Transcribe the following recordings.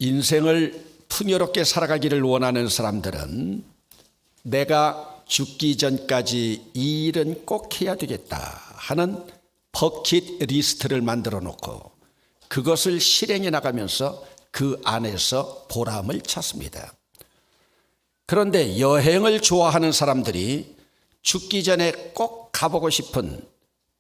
인생을 풍요롭게 살아가기를 원하는 사람들은 내가 죽기 전까지 이 일은 꼭 해야 되겠다 하는 버킷 리스트를 만들어 놓고 그것을 실행해 나가면서 그 안에서 보람을 찾습니다. 그런데 여행을 좋아하는 사람들이 죽기 전에 꼭 가보고 싶은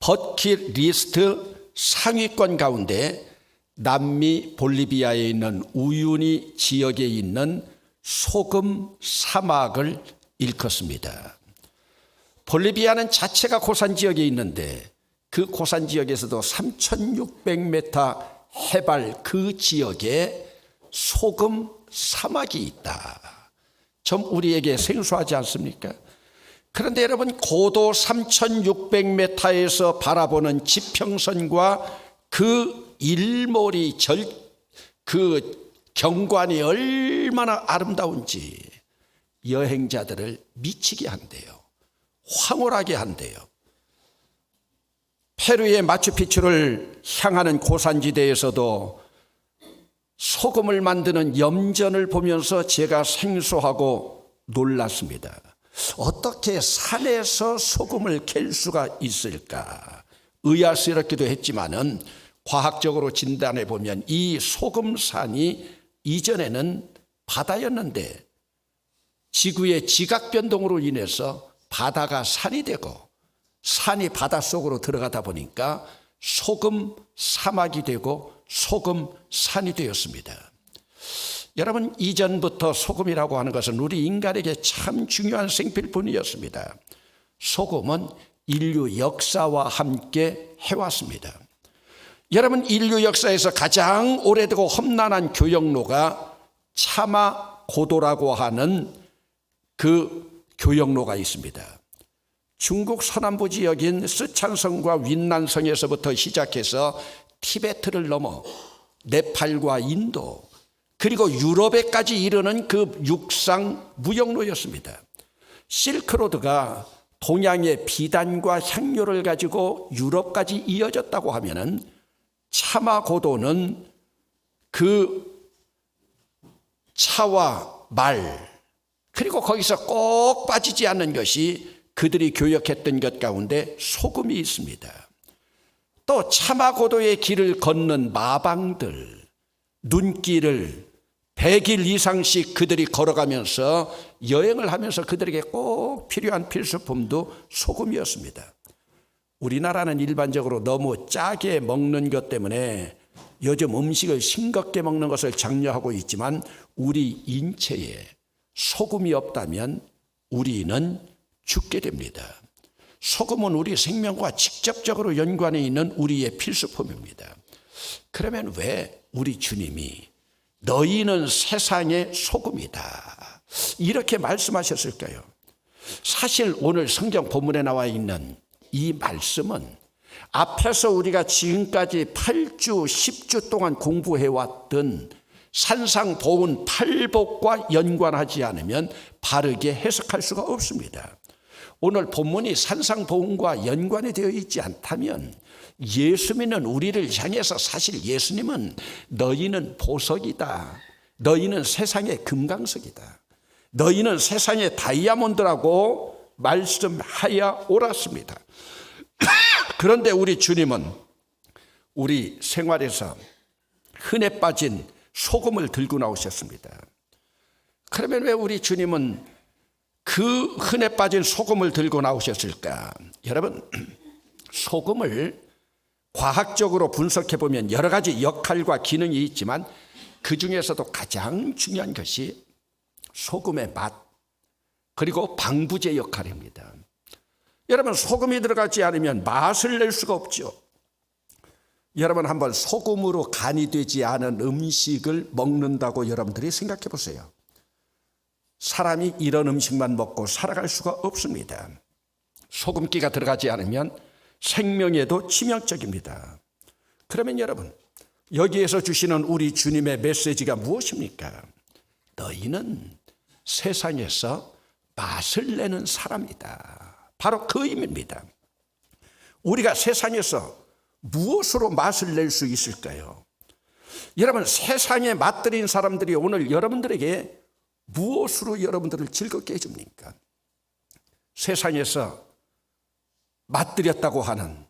버킷 리스트 상위권 가운데 남미 볼리비아에 있는 우유니 지역에 있는 소금 사막을 일컫습니다. 볼리비아는 자체가 고산 지역에 있는데 그 고산 지역에서도 3,600m 해발 그 지역에 소금 사막이 있다. 좀 우리에게 생소하지 않습니까? 그런데 여러분, 고도 3,600m에서 바라보는 지평선과 그 일몰이 그 경관이 얼마나 아름다운지 여행자들을 미치게 한대요. 황홀하게 한대요. 페루의 마추픽추를 향하는 고산지대에서도 소금을 만드는 염전을 보면서 제가 생소하고 놀랐습니다. 어떻게 산에서 소금을 캘 수가 있을까? 의아스럽기도 했지만은 과학적으로 진단해 보면 이 소금산이 이전에는 바다였는데 지구의 지각 변동으로 인해서 바다가 산이 되고 산이 바닷속으로 들어가다 보니까 소금 사막이 되고 소금 산이 되었습니다. 여러분, 이전부터 소금이라고 하는 것은 우리 인간에게 참 중요한 생필품이었습니다. 소금은 인류 역사와 함께 해왔습니다. 여러분, 인류 역사에서 가장 오래되고 험난한 교역로가 차마 고도라고 하는 그 교역로가 있습니다. 중국 서남부 지역인 스촨성과 윈난성에서부터 시작해서 티베트를 넘어 네팔과 인도 그리고 유럽에까지 이르는 그 육상 무역로였습니다. 실크로드가 동양의 비단과 향료를 가지고 유럽까지 이어졌다고 하면은 차마 고도는 그 차와 말 그리고 거기서 꼭 빠지지 않는 것이 그들이 교역했던 것 가운데 소금이 있습니다. 또 차마 고도의 길을 걷는 마방들, 눈길을 100일 이상씩 그들이 걸어가면서 여행을 하면서 그들에게 꼭 필요한 필수품도 소금이었습니다. 우리나라는 일반적으로 너무 짜게 먹는 것 때문에 요즘 음식을 싱겁게 먹는 것을 장려하고 있지만 우리 인체에 소금이 없다면 우리는 죽게 됩니다. 소금은 우리 생명과 직접적으로 연관해 있는 우리의 필수품입니다. 그러면 왜 우리 주님이 너희는 세상의 소금이다 이렇게 말씀하셨을까요? 사실 오늘 성경 본문에 나와 있는 이 말씀은 앞에서 우리가 지금까지 8주 10주 동안 공부해왔던 산상보훈 팔복과 연관하지 않으면 바르게 해석할 수가 없습니다. 오늘 본문이 산상보훈과 연관이 되어 있지 않다면 예수 믿는 우리를 향해서 사실 예수님은 너희는 보석이다, 너희는 세상의 금강석이다, 너희는 세상의 다이아몬드라고 말씀하여 옳았습니다. 그런데 우리 주님은 우리 생활에서 흔해 빠진 소금을 들고 나오셨습니다. 그러면 왜 우리 주님은 그 흔해 빠진 소금을 들고 나오셨을까? 여러분, 소금을 과학적으로 분석해 보면 여러 가지 역할과 기능이 있지만 그 중에서도 가장 중요한 것이 소금의 맛 그리고 방부제 역할입니다. 여러분, 소금이 들어가지 않으면 맛을 낼 수가 없죠. 여러분, 한번 소금으로 간이 되지 않은 음식을 먹는다고 여러분들이 생각해 보세요. 사람이 이런 음식만 먹고 살아갈 수가 없습니다. 소금기가 들어가지 않으면 생명에도 치명적입니다. 그러면 여러분, 여기에서 주시는 우리 주님의 메시지가 무엇입니까? 너희는 세상에서 맛을 내는 사람이다. 바로 그 의미입니다. 우리가 세상에서 무엇으로 맛을 낼 수 있을까요? 여러분, 세상에 맛들인 사람들이 오늘 여러분들에게 무엇으로 여러분들을 즐겁게 해줍니까? 세상에서 맛들였다고 하는,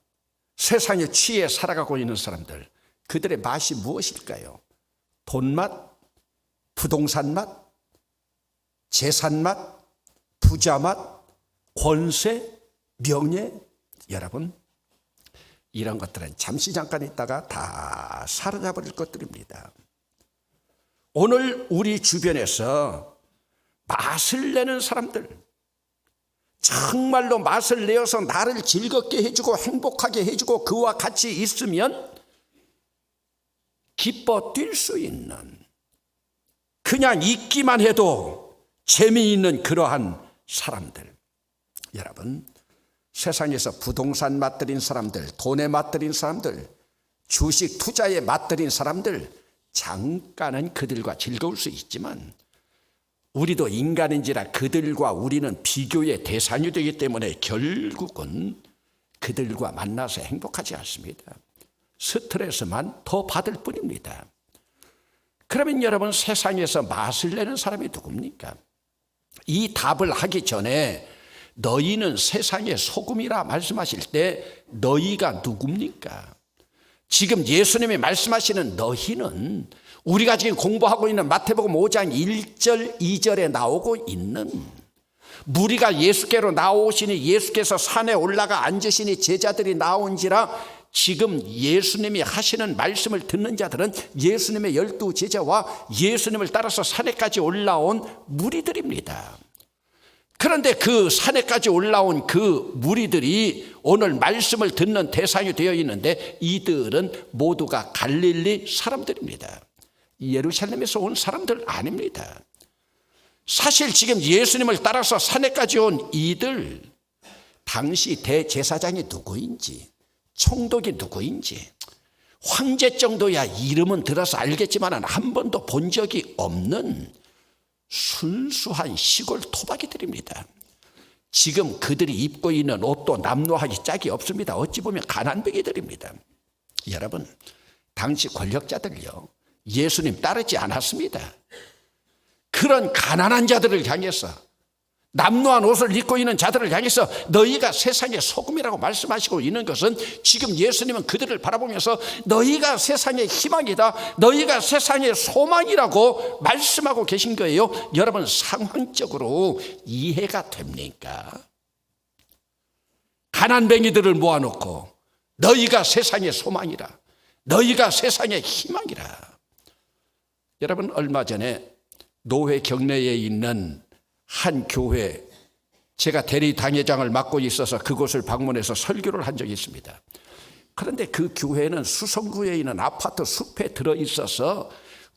세상에 취해 살아가고 있는 사람들, 그들의 맛이 무엇일까요? 돈맛, 부동산 맛, 재산 맛, 부자 맛, 권세, 명예. 여러분, 이런 것들은 잠시 잠깐 있다가 다 사라져버릴 것들입니다. 오늘 우리 주변에서 맛을 내는 사람들, 정말로 맛을 내어서 나를 즐겁게 해주고 행복하게 해주고 그와 같이 있으면 기뻐 뛸 수 있는, 그냥 있기만 해도 재미있는 그러한 사람들. 여러분, 세상에서 부동산 맛들인 사람들, 돈에 맛들인 사람들, 주식 투자에 맛들인 사람들, 잠깐은 그들과 즐거울 수 있지만 우리도 인간인지라 그들과 우리는 비교의 대상이 되기 때문에 결국은 그들과 만나서 행복하지 않습니다. 스트레스만 더 받을 뿐입니다. 그러면 여러분, 세상에서 맛을 내는 사람이 누굽니까? 이 답을 하기 전에 너희는 세상의 소금이라 말씀하실 때 너희가 누굽니까? 지금 예수님이 말씀하시는 너희는 우리가 지금 공부하고 있는 마태복음 5장 1절 2절에 나오고 있는, 무리가 예수께로 나오시니 예수께서 산에 올라가 앉으시니 제자들이 나온지라, 지금 예수님이 하시는 말씀을 듣는 자들은 예수님의 12 제자와 예수님을 따라서 산에까지 올라온 무리들입니다. 그런데 그 산에까지 올라온 그 무리들이 오늘 말씀을 듣는 대상이 되어 있는데, 이들은 모두가 갈릴리 사람들입니다. 예루살렘에서 온 사람들 아닙니다. 사실 지금 예수님을 따라서 산에까지 온 이들, 당시 대제사장이 누구인지, 총독이 누구인지, 황제 정도야 이름은 들어서 알겠지만 한 번도 본 적이 없는 순수한 시골 토박이들입니다. 지금 그들이 입고 있는 옷도 남루하기 짝이 없습니다. 어찌 보면 가난뱅이들입니다. 여러분, 당시 권력자들요, 예수님 따르지 않았습니다. 그런 가난한 자들을 향해서, 남루한 옷을 입고 있는 자들을 향해서 너희가 세상의 소금이라고 말씀하시고 있는 것은, 지금 예수님은 그들을 바라보면서 너희가 세상의 희망이다, 너희가 세상의 소망이라고 말씀하고 계신 거예요. 여러분, 상황적으로 이해가 됩니까? 가난뱅이들을 모아놓고 너희가 세상의 소망이라, 너희가 세상의 희망이라. 여러분, 얼마 전에 노회 경내에 있는 한 교회, 제가 대리 당회장을 맡고 있어서 그곳을 방문해서 설교를 한 적이 있습니다. 그런데 그 교회는 수성구에 있는 아파트 숲에 들어있어서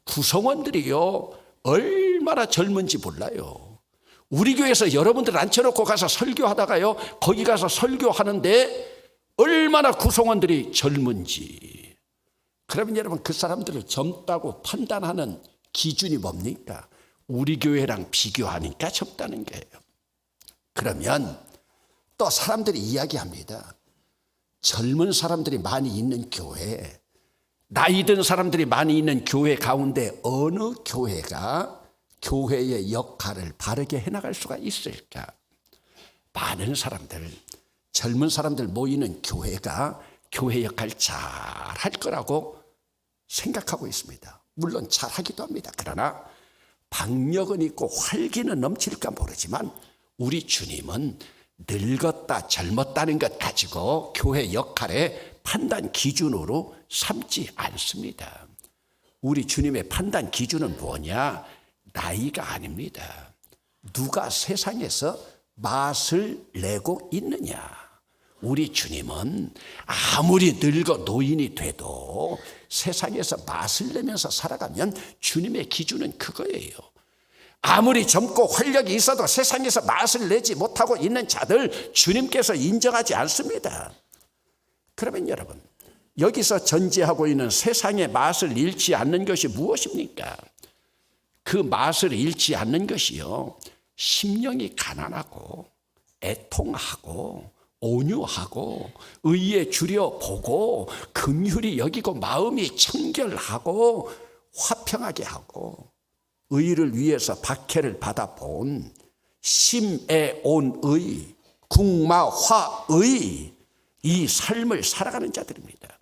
구성원들이요, 얼마나 젊은지 몰라요. 우리 교회에서 여러분들 앉혀놓고 가서 설교하다가요, 거기 가서 설교하는데 얼마나 구성원들이 젊은지. 그러면 여러분, 그 사람들을 젊다고 판단하는 기준이 뭡니까? 우리 교회랑 비교하니까 젊다는 거예요. 그러면 또 사람들이 이야기합니다. 젊은 사람들이 많이 있는 교회, 나이 든 사람들이 많이 있는 교회 가운데 어느 교회가 교회의 역할을 바르게 해나갈 수가 있을까? 많은 사람들, 젊은 사람들 모이는 교회가 교회 역할 잘 할 거라고 생각하고 있습니다. 물론 잘하기도 합니다. 그러나 박력은 있고 활기는 넘칠까 모르지만 우리 주님은 늙었다 젊었다는 것 가지고 교회 역할의 판단 기준으로 삼지 않습니다. 우리 주님의 판단 기준은 뭐냐? 나이가 아닙니다. 누가 세상에서 맛을 내고 있느냐? 우리 주님은 아무리 늙어 노인이 돼도 세상에서 맛을 내면서 살아가면 주님의 기준은 그거예요. 아무리 젊고 활력이 있어도 세상에서 맛을 내지 못하고 있는 자들 주님께서 인정하지 않습니다. 그러면 여러분, 여기서 전제하고 있는 세상의 맛을 잃지 않는 것이 무엇입니까? 그 맛을 잃지 않는 것이요, 심령이 가난하고 애통하고 온유하고 의에 주려 보고 긍휼히 여기고 마음이 청결하고 화평하게 하고 의를 위해서 박해를 받아본 심에 온의 궁마화의 이 삶을 살아가는 자들입니다.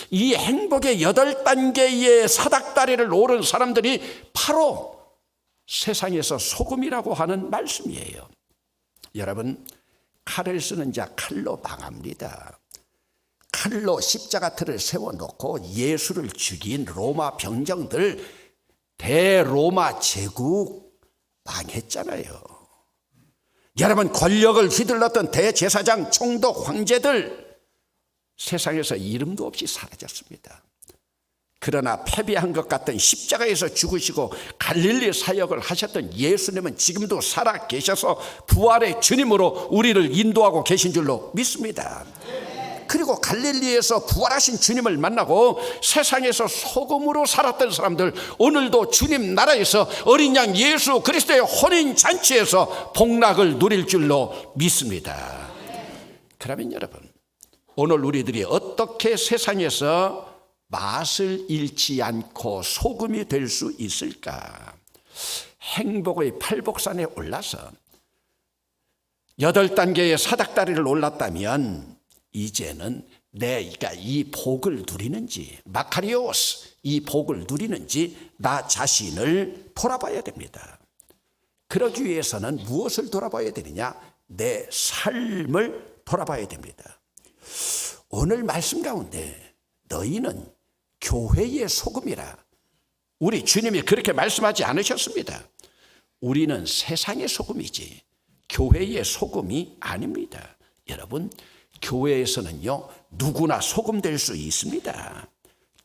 이 행복의 8단계의 사닥다리를 오른 사람들이 바로 세상에서 소금이라고 하는 말씀이에요. 여러분, 칼을 쓰는 자 칼로 망합니다. 칼로 십자가틀을 세워놓고 예수를 죽인 로마 병정들, 대로마 제국 망했잖아요. 여러분, 권력을 휘둘렀던 대제사장, 총독, 황제들 세상에서 이름도 없이 사라졌습니다. 그러나 패배한 것 같던 십자가에서 죽으시고 갈릴리 사역을 하셨던 예수님은 지금도 살아 계셔서 부활의 주님으로 우리를 인도하고 계신 줄로 믿습니다. 그리고 갈릴리에서 부활하신 주님을 만나고 세상에서 소금으로 살았던 사람들, 오늘도 주님 나라에서 어린 양 예수 그리스도의 혼인잔치에서 복락을 누릴 줄로 믿습니다. 그러면 여러분, 오늘 우리들이 어떻게 세상에서 맛을 잃지 않고 소금이 될 수 있을까? 행복의 팔복산에 올라서 8단계의 사닥다리를 올랐다면 이제는 내가 이 복을 누리는지, 마카리오스, 이 복을 누리는지 나 자신을 돌아봐야 됩니다. 그러기 위해서는 무엇을 돌아봐야 되느냐? 내 삶을 돌아봐야 됩니다. 오늘 말씀 가운데 너희는 교회의 소금이라, 우리 주님이 그렇게 말씀하지 않으셨습니다. 우리는 세상의 소금이지 교회의 소금이 아닙니다. 여러분, 교회에서는요 누구나 소금 될 수 있습니다.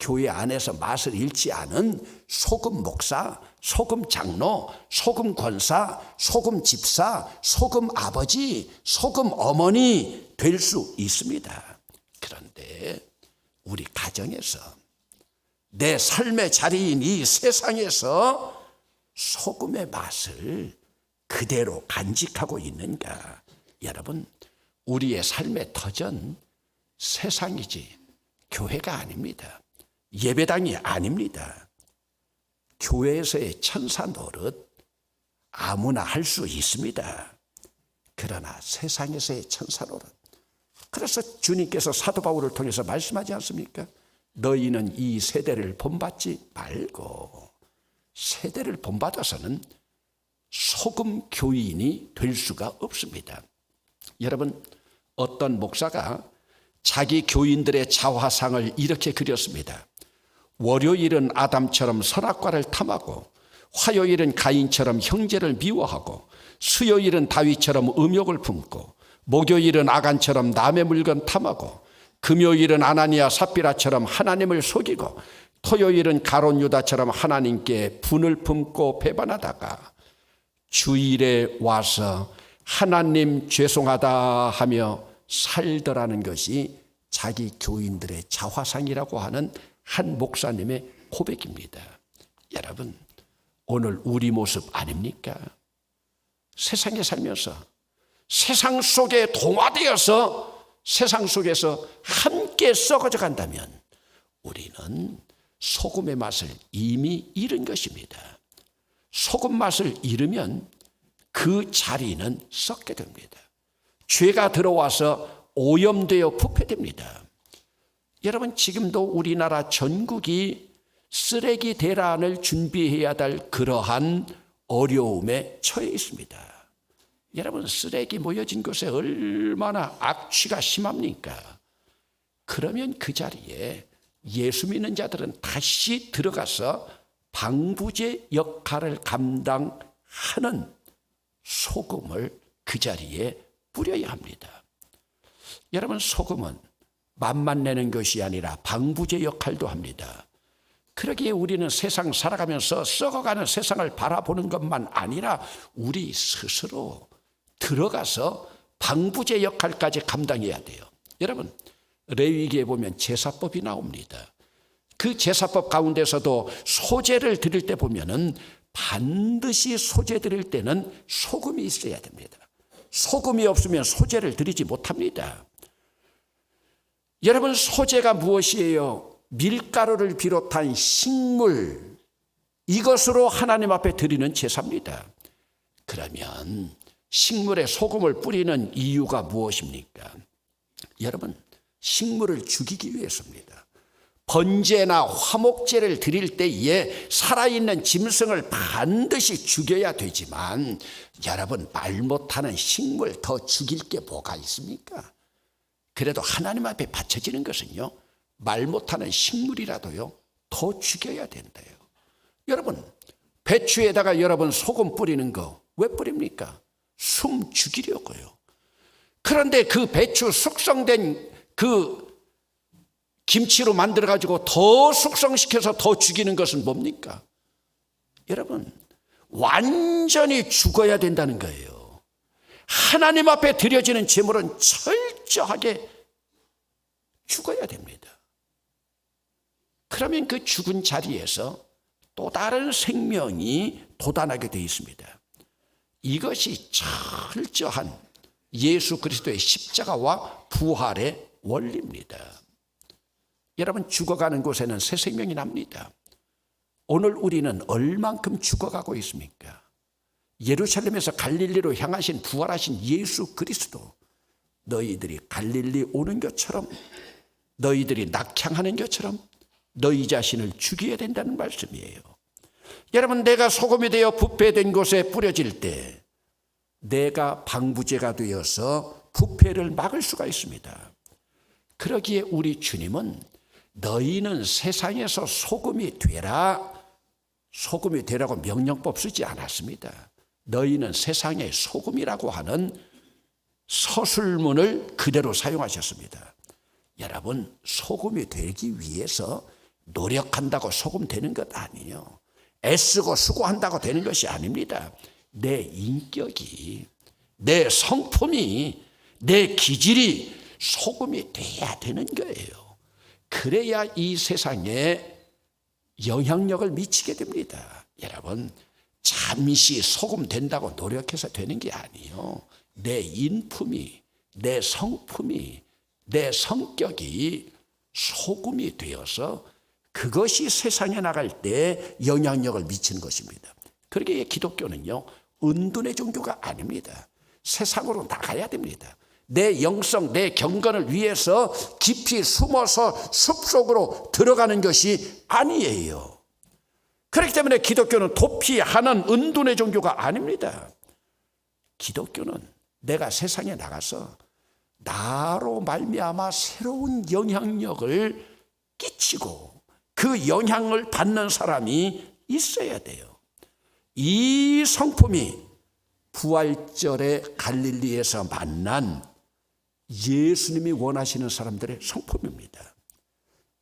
교회 안에서 맛을 잃지 않은 소금 목사, 소금 장로, 소금 권사, 소금 집사, 소금 아버지, 소금 어머니 될 수 있습니다. 그런데 우리 가정에서, 내 삶의 자리인 이 세상에서 소금의 맛을 그대로 간직하고 있는가? 여러분, 우리의 삶의 터전 세상이지 교회가 아닙니다. 예배당이 아닙니다. 교회에서의 천사 노릇 아무나 할 수 있습니다. 그러나 세상에서의 천사 노릇, 그래서 주님께서 사도 바울을 통해서 말씀하지 않습니까? 너희는 이 세대를 본받지 말고, 세대를 본받아서는 소금 교인이 될 수가 없습니다. 여러분, 어떤 목사가 자기 교인들의 자화상을 이렇게 그렸습니다. 월요일은 아담처럼 선악과를 탐하고, 화요일은 가인처럼 형제를 미워하고, 수요일은 다윗처럼 음욕을 품고, 목요일은 아간처럼 남의 물건 탐하고, 금요일은 아나니아 삽비라처럼 하나님을 속이고, 토요일은 가론 유다처럼 하나님께 분을 품고 배반하다가 주일에 와서 하나님 죄송하다 하며 살더라는 것이 자기 교인들의 자화상이라고 하는 한 목사님의 고백입니다. 여러분, 오늘 우리 모습 아닙니까? 세상에 살면서 세상 속에 동화되어서 세상 속에서 함께 썩어져 간다면 우리는 소금의 맛을 이미 잃은 것입니다. 소금 맛을 잃으면 그 자리는 썩게 됩니다. 죄가 들어와서 오염되어 부패됩니다. 여러분, 지금도 우리나라 전국이 쓰레기 대란을 준비해야 될 그러한 어려움에 처해 있습니다. 여러분, 쓰레기 모여진 곳에 얼마나 악취가 심합니까? 그러면 그 자리에 예수 믿는 자들은 다시 들어가서 방부제 역할을 감당하는 소금을 그 자리에 뿌려야 합니다. 여러분, 소금은 맛만 내는 것이 아니라 방부제 역할도 합니다. 그러기에 우리는 세상 살아가면서 썩어가는 세상을 바라보는 것만 아니라 우리 스스로 들어가서 방부제 역할까지 감당해야 돼요. 여러분, 레위기에 보면 제사법이 나옵니다. 그 제사법 가운데서도 소제를 드릴 때 보면은 반드시 소제 드릴 때는 소금이 있어야 됩니다. 소금이 없으면 소재를 드리지 못합니다. 여러분, 소재가 무엇이에요? 밀가루를 비롯한 식물, 이것으로 하나님 앞에 드리는 제사입니다. 그러면 식물에 소금을 뿌리는 이유가 무엇입니까? 여러분, 식물을 죽이기 위해서입니다. 번제나 화목제를 드릴 때에 살아있는 짐승을 반드시 죽여야 되지만, 여러분, 말 못하는 식물 더 죽일 게 뭐가 있습니까? 그래도 하나님 앞에 바쳐지는 것은요, 말 못하는 식물이라도요 더 죽여야 된대요. 여러분, 배추에다가 여러분 소금 뿌리는 거 왜 뿌립니까? 숨 죽이려고요. 그런데 그 배추 숙성된 그 김치로 만들어가지고 더 숙성시켜서 더 죽이는 것은 뭡니까? 여러분, 완전히 죽어야 된다는 거예요. 하나님 앞에 드려지는 제물은 철저하게 죽어야 됩니다. 그러면 그 죽은 자리에서 또 다른 생명이 돋아나게 되어 있습니다. 이것이 철저한 예수 그리스도의 십자가와 부활의 원리입니다. 여러분, 죽어가는 곳에는 새 생명이 납니다. 오늘 우리는 얼만큼 죽어가고 있습니까? 예루살렘에서 갈릴리로 향하신 부활하신 예수 그리스도, 너희들이 갈릴리 오는 것처럼, 너희들이 낙향하는 것처럼 너희 자신을 죽여야 된다는 말씀이에요. 여러분, 내가 소금이 되어 부패된 곳에 뿌려질 때 내가 방부제가 되어서 부패를 막을 수가 있습니다. 그러기에 우리 주님은 너희는 세상에서 소금이 되라, 소금이 되라고 명령법 쓰지 않았습니다. 너희는 세상의 소금이라고 하는 서술문을 그대로 사용하셨습니다. 여러분, 소금이 되기 위해서 노력한다고 소금 되는 것 아니에요. 애쓰고 수고한다고 되는 것이 아닙니다. 내 인격이, 내 성품이, 내 기질이 소금이 돼야 되는 거예요. 그래야 이 세상에 영향력을 미치게 됩니다. 여러분, 잠시 소금 된다고 노력해서 되는 게 아니에요. 내 인품이, 내 성품이, 내 성격이 소금이 되어서 그것이 세상에 나갈 때 영향력을 미치는 것입니다. 그러기에 기독교는요, 은둔의 종교가 아닙니다. 세상으로 나가야 됩니다. 내 영성, 내 경건을 위해서 깊이 숨어서 숲속으로 들어가는 것이 아니에요. 그렇기 때문에 기독교는 도피하는 은둔의 종교가 아닙니다. 기독교는 내가 세상에 나가서 나로 말미암아 새로운 영향력을 끼치고 그 영향을 받는 사람이 있어야 돼요. 이 성품이 부활절에 갈릴리에서 만난 예수님이 원하시는 사람들의 성품입니다.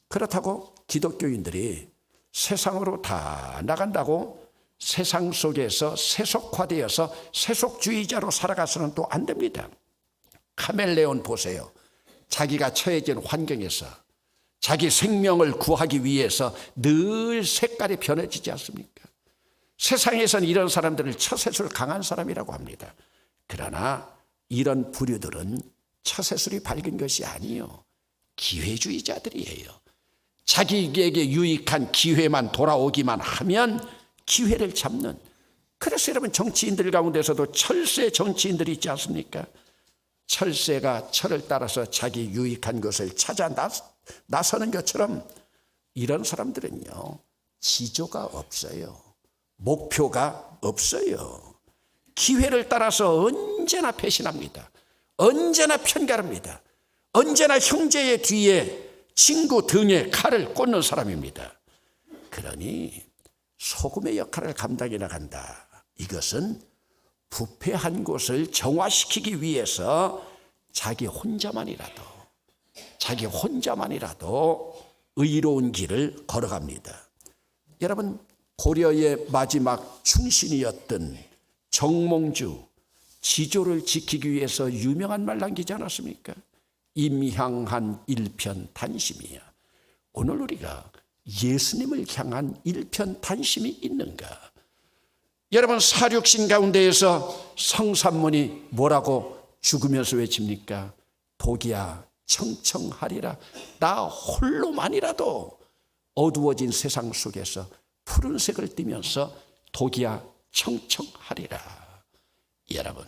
그렇다고 기독교인들이 세상으로 다 나간다고 세상 속에서 세속화되어서 세속주의자로 살아가서는 또 안 됩니다. 카멜레온 보세요. 자기가 처해진 환경에서 자기 생명을 구하기 위해서 늘 색깔이 변해지지 않습니까? 세상에서는 이런 사람들을 처세술 강한 사람이라고 합니다. 그러나 이런 부류들은 처세술이 밝은 것이 아니요, 기회주의자들이에요. 자기에게 유익한 기회만 돌아오기만 하면 기회를 잡는, 그래서 여러분, 정치인들 가운데서도 철새 정치인들이 있지 않습니까? 철새가 철을 따라서 자기 유익한 것을 찾아 나서는 것처럼 이런 사람들은요, 지조가 없어요. 목표가 없어요. 기회를 따라서 언제나 배신합니다. 언제나 편가릅니다. 언제나 형제의 뒤에, 친구 등에 칼을 꽂는 사람입니다. 그러니 소금의 역할을 감당해 나간다. 이것은 부패한 곳을 정화시키기 위해서 자기 혼자만이라도 의로운 길을 걸어갑니다. 여러분, 고려의 마지막 충신이었던 정몽주, 지조를 지키기 위해서 유명한 말 남기지 않았습니까? 임향한 일편단심이야. 오늘 우리가 예수님을 향한 일편단심이 있는가? 여러분, 사륙신 가운데에서 성산문이 뭐라고 죽으면서 외칩니까? 독이야 청청하리라. 나 홀로만이라도 어두워진 세상 속에서 푸른색을 띠면서 독이야 청청하리라. 여러분,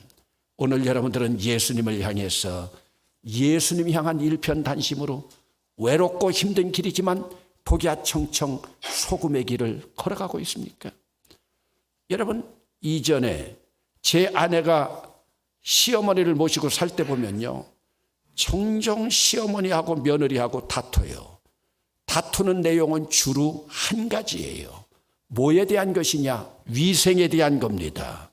오늘 여러분들은 예수님을 향해서 예수님 향한 일편단심으로 외롭고 힘든 길이지만 독이야 청청 소금의 길을 걸어가고 있습니까? 여러분, 이전에 제 아내가 시어머니를 모시고 살 때 보면요, 종종 시어머니하고 며느리하고 다퉈요. 다투는 내용은 주로 한 가지예요. 뭐에 대한 것이냐? 위생에 대한 겁니다.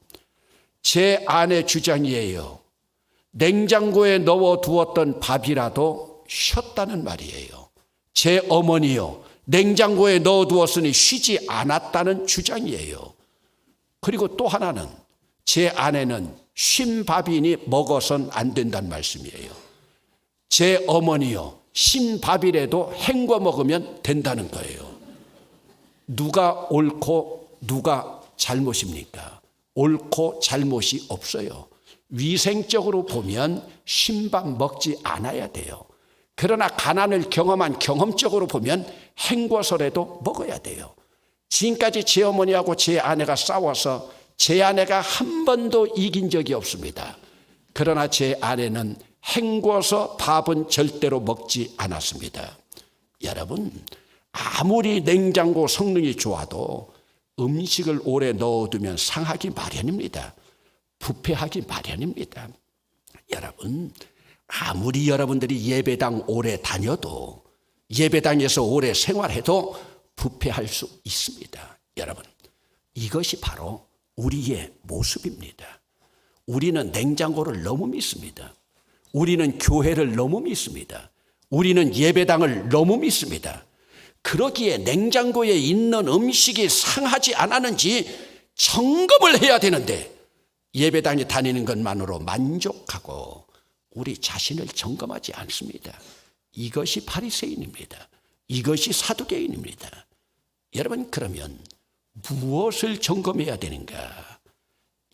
제 아내 주장이에요. 냉장고에 넣어두었던 밥이라도 쉬었다는 말이에요. 제 어머니요, 냉장고에 넣어두었으니 쉬지 않았다는 주장이에요. 그리고 또 하나는 제 아내는 쉰 밥이니 먹어선 안 된다는 말씀이에요. 제 어머니요, 쉰 밥이라도 헹궈 먹으면 된다는 거예요. 누가 옳고 누가 잘못입니까? 옳고 잘못이 없어요. 위생적으로 보면 쉰 밥 먹지 않아야 돼요. 그러나 가난을 경험한 경험적으로 보면 헹궈서라도 먹어야 돼요. 지금까지 제 어머니하고 제 아내가 싸워서 제 아내가 한 번도 이긴 적이 없습니다. 그러나 제 아내는 헹궈서 밥은 절대로 먹지 않았습니다. 여러분, 아무리 냉장고 성능이 좋아도 음식을 오래 넣어두면 상하기 마련입니다. 부패하기 마련입니다. 여러분, 아무리 여러분들이 예배당 오래 다녀도, 예배당에서 오래 생활해도 부패할 수 있습니다. 여러분, 이것이 바로 우리의 모습입니다. 우리는 냉장고를 너무 믿습니다. 우리는 교회를 너무 믿습니다. 우리는 예배당을 너무 믿습니다. 그러기에 냉장고에 있는 음식이 상하지 않았는지 점검을 해야 되는데, 예배당에 다니는 것만으로 만족하고 우리 자신을 점검하지 않습니다. 이것이 바리새인입니다. 이것이 사두개인입니다. 여러분, 그러면 무엇을 점검해야 되는가?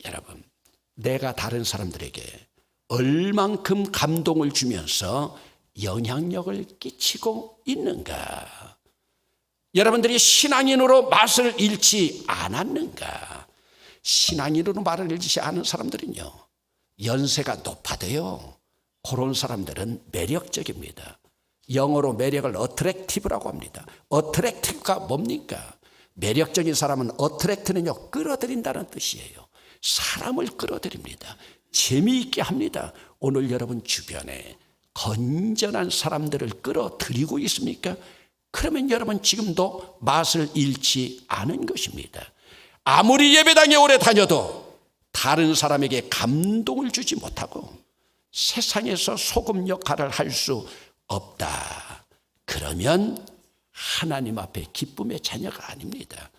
여러분, 내가 다른 사람들에게 얼만큼 감동을 주면서 영향력을 끼치고 있는가? 여러분들이 신앙인으로 맛을 잃지 않았는가? 신앙인으로 말을 잃지 않은 사람들은요, 연세가 높아도요, 그런 사람들은 매력적입니다. 영어로 매력을 어트랙티브라고 합니다. 어트랙티브가 뭡니까? 매력적인 사람은 어트랙트는요, 끌어들인다는 뜻이에요. 사람을 끌어들입니다. 재미있게 합니다. 오늘 여러분 주변에 건전한 사람들을 끌어들이고 있습니까? 그러면 여러분 지금도 맛을 잃지 않은 것입니다. 아무리 예배당에 오래 다녀도 다른 사람에게 감동을 주지 못하고 세상에서 소금 역할을 할 수 없다. 그러면 하나님 앞에 기쁨의 자녀가 아닙니다.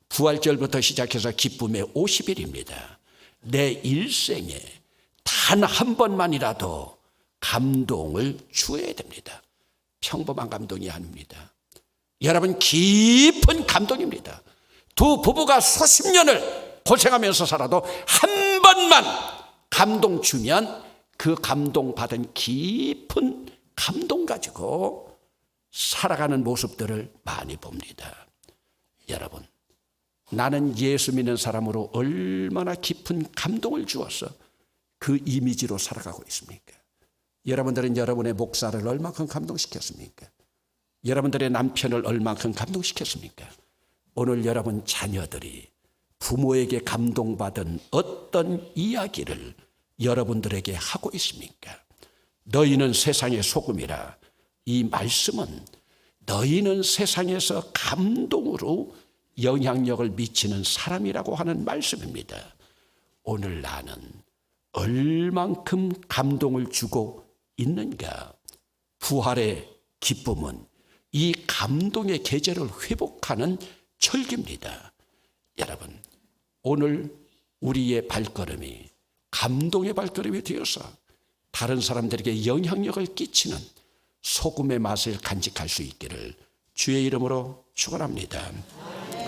부활절부터 시작해서 기쁨의 50일입니다. 내 일생에 단 한 번만이라도 감동을 주어야 됩니다. 평범한 감동이 아닙니다. 여러분, 깊은 감동입니다. 두 부부가 수십 년을 고생하면서 살아도 한 번만 감동 주면 그 감동 받은 깊은 감동 가지고 살아가는 모습들을 많이 봅니다. 여러분, 나는 예수 믿는 사람으로 얼마나 깊은 감동을 주어서 그 이미지로 살아가고 있습니까? 여러분들은 여러분의 목사를 얼마큼 감동시켰습니까? 여러분들의 남편을 얼마큼 감동시켰습니까? 오늘 여러분 자녀들이 부모에게 감동받은 어떤 이야기를 여러분들에게 하고 있습니까? 너희는 세상의 소금이라. 이 말씀은 너희는 세상에서 감동으로 영향력을 미치는 사람이라고 하는 말씀입니다. 오늘 나는 얼만큼 감동을 주고 있는가? 부활의 기쁨은 이 감동의 계절을 회복하는 철기입니다. 여러분, 오늘 우리의 발걸음이 감동의 발걸음이 되어서 다른 사람들에게 영향력을 끼치는 소금의 맛을 간직할 수 있기를 주의 이름으로 축원합니다.